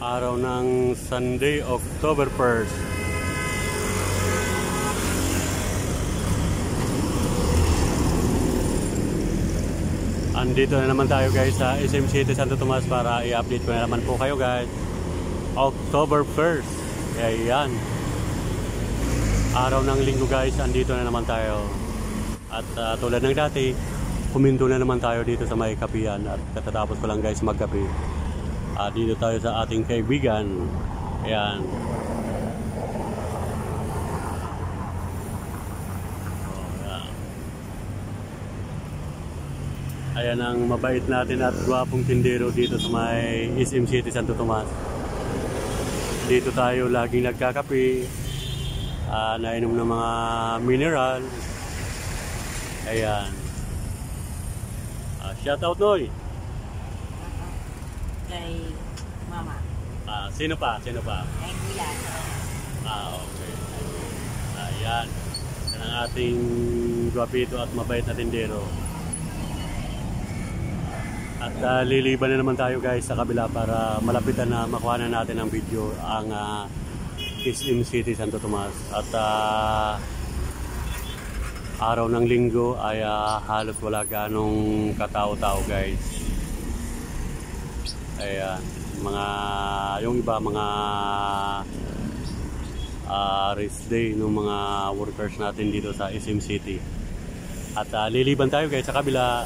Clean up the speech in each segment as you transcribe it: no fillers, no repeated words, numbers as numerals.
Araw ng Sunday, October 1st. Andito na naman tayo guys sa SM City Santo Tomas para i-update ko na naman po kayo guys. October 1st. Ayan. Araw ng linggo guys, andito na naman tayo. At tulad ng dati, huminto na naman tayo dito sa may kapihan. At katatapos ko lang guys magkape. Dito tayo sa ating kaibigan. Ayan. Ayan ang mabait natin at gwapong tindero dito sa may SM City Santo Tomas. Dito tayo laging nagkakape, nainom ng mga mineral. Ayan. Shout out Noy. Kay Mama. Sino pa? Sino pa? Kay Kuya. Okay. Ayan. Yan ang ating gwapito at mabait na tindero. At liliban na naman tayo guys sa kabila para malapitan na makuha na natin ang video ang SM City Santo Tomas. At araw ng linggo ay halos wala ganong katao-tao guys. Ayan, yung iba mga rest day ng mga workers natin dito sa SM City. At liliban tayo guys sa kabila.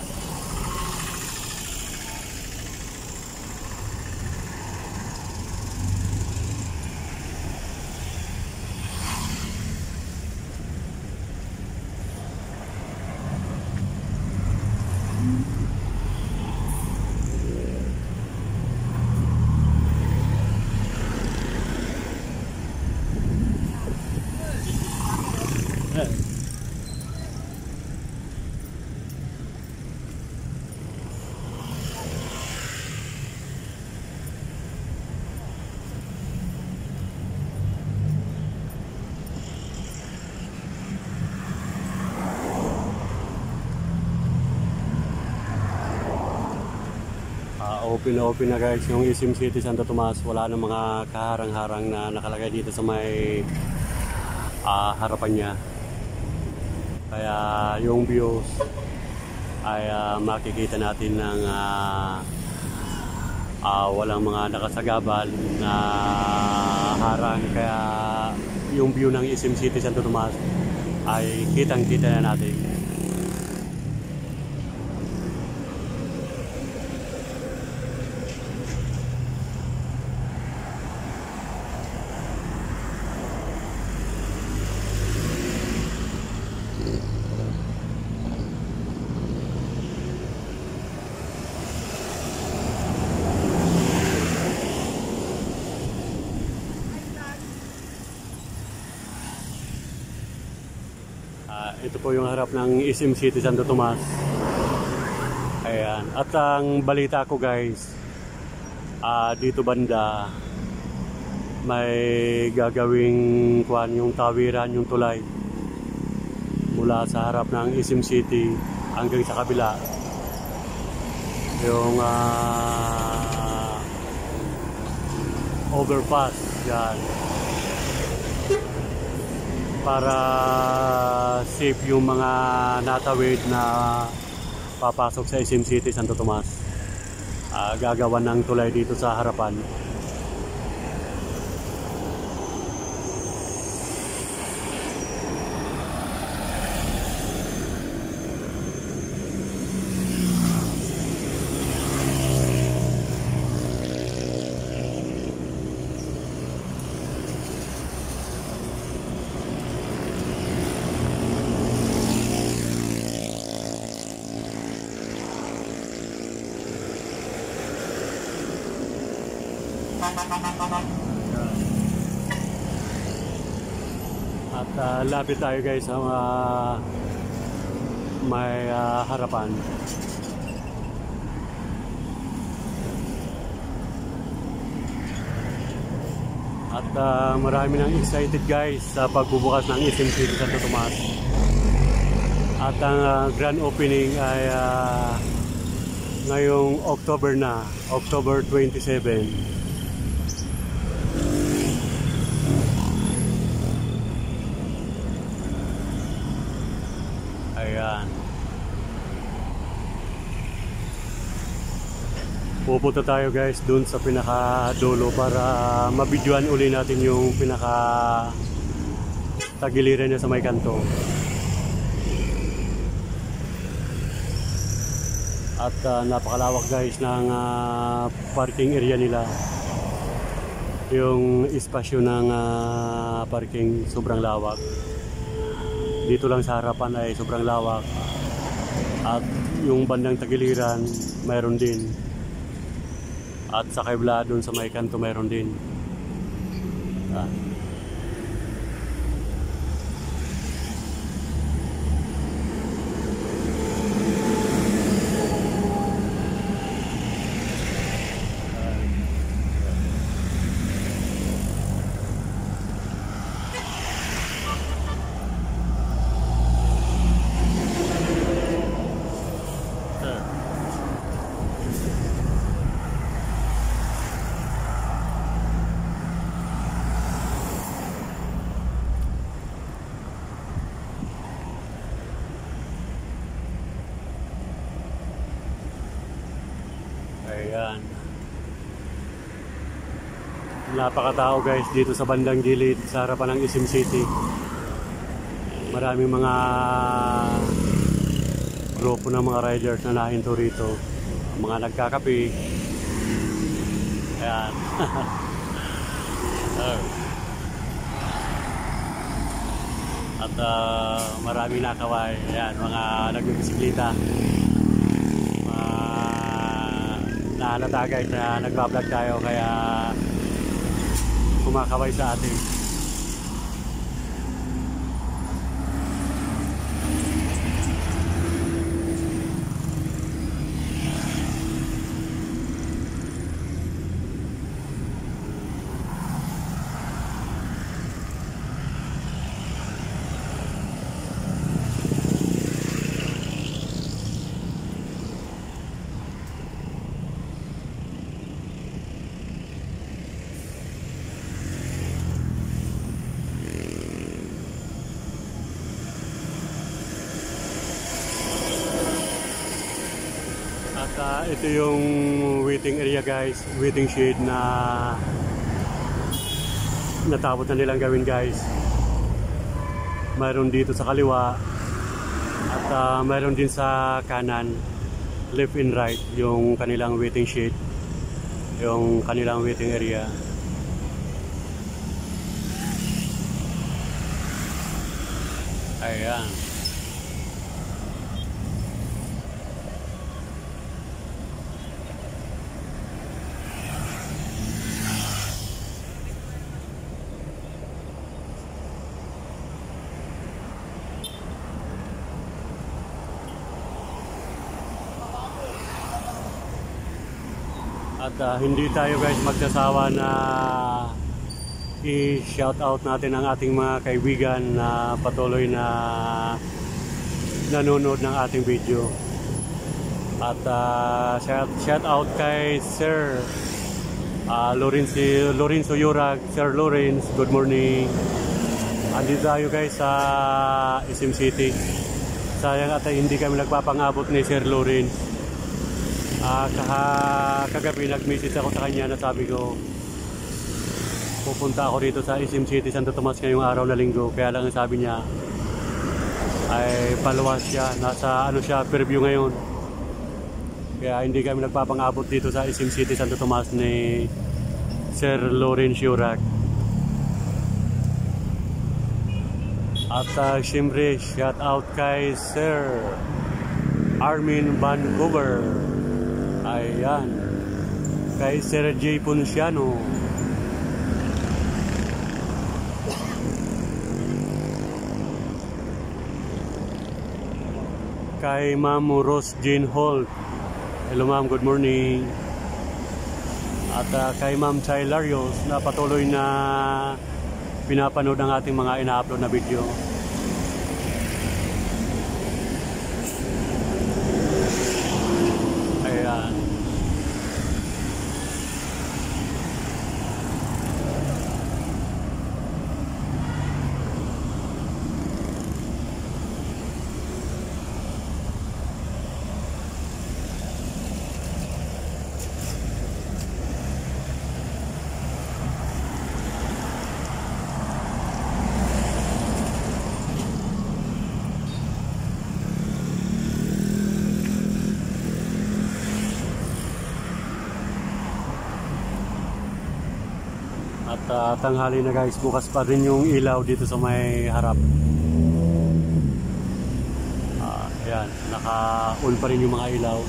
Open na guys yung SM City Santo Tomas. Wala nang mga kaharang-harang na nakalagay dito sa may harapan niya. Kaya yung views ay makikita natin ng walang mga nakasagabal na harang. Kaya yung view ng SM City Santo Tomas ay kitang-kita na natin. Ito po yung harap ng SM City Santo Tomas. Ayan. At ang balita ko guys, dito banda may gagawing yung tawiran, yung tulay mula sa harap ng SM City hanggang sa kabila. Yung overpass yan. Para safe yung mga natawid na papasok sa SM City Santo Tomas. Gagawa ng tulay dito sa harapan. At lapit tayo guys sa may harapan. At marami nang excited guys sa pagbubukas ng SM City Santo Tomas. At ang grand opening ay ngayong October na, October 27. Pupunta tayo guys dun sa pinaka dulo para mabidyoan uli natin yung pinaka tagiliran niya sa may kanto. At napakalawak guys ng parking area nila. Yung espasyo ng parking sobrang lawak. Dito lang sa harapan ay sobrang lawak. At yung bandang tagiliran mayroon din. At sa kaibla doon sa may kanto mayroon din. Ayan. Napakatao guys dito sa bandang gilid sa harapan ng Isim City. Maraming mga grupo ng mga riders na nahinto rito. Mga nagkakape. Ayan. At maraming nakaway. Ayan, mga nagbibisikleta. Nahalata guys na nagbablog tayo kaya kumakaway sa atin. At ito yung waiting area guys, waiting shed na natapos na nilang gawin guys. Mayroon dito sa kaliwa at mayroon din sa kanan, left and right yung kanilang waiting shed, yung kanilang waiting area. Ayan. At hindi tayo guys magsasawa na i-shout out natin ang ating mga kaibigan na patuloy na nanonood ng ating video. At shout out kay Sir Lorenzo Yurag. Sir Lorenz, good morning. Andito tayo guys sa Isim City. Sayang at hindi kami nagpapangabot ni Sir Lorenz. Kagabi nag-message ako sa kanya na sabi ko pupunta ako dito sa Isim City, Santo Tomas ngayong araw na linggo. Kaya lang sabi niya ay paluwas siya, nasa ano siya, Fairview ngayon. Kaya hindi kami nagpapangabot dito sa Isim City, Santo Tomas ni Sir Lorenz Yurag. At siyempre shout out kay Sir Armin Vancouver. Ayan. Kay Sir J. Ponciano. Kay Ma'am Rose Jane Holt. Hello ma'am, good morning. At kay Ma'am Chay Larios na patuloy na pinapanood ng ating mga ina-upload na video. Ayan. At tanghali na guys, bukas pa rin yung ilaw dito sa may harap. Ayan, naka-on pa rin yung mga ilaw.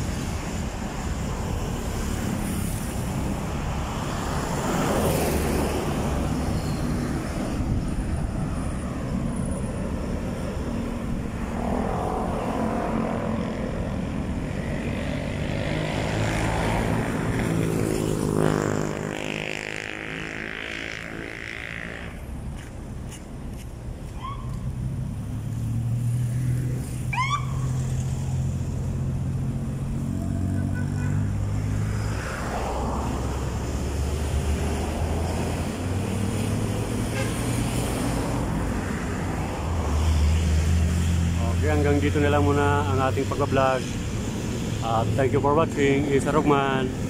Okay, hanggang dito na lang muna ang ating pag-vlog. Thank you for watching. Isa Rugman.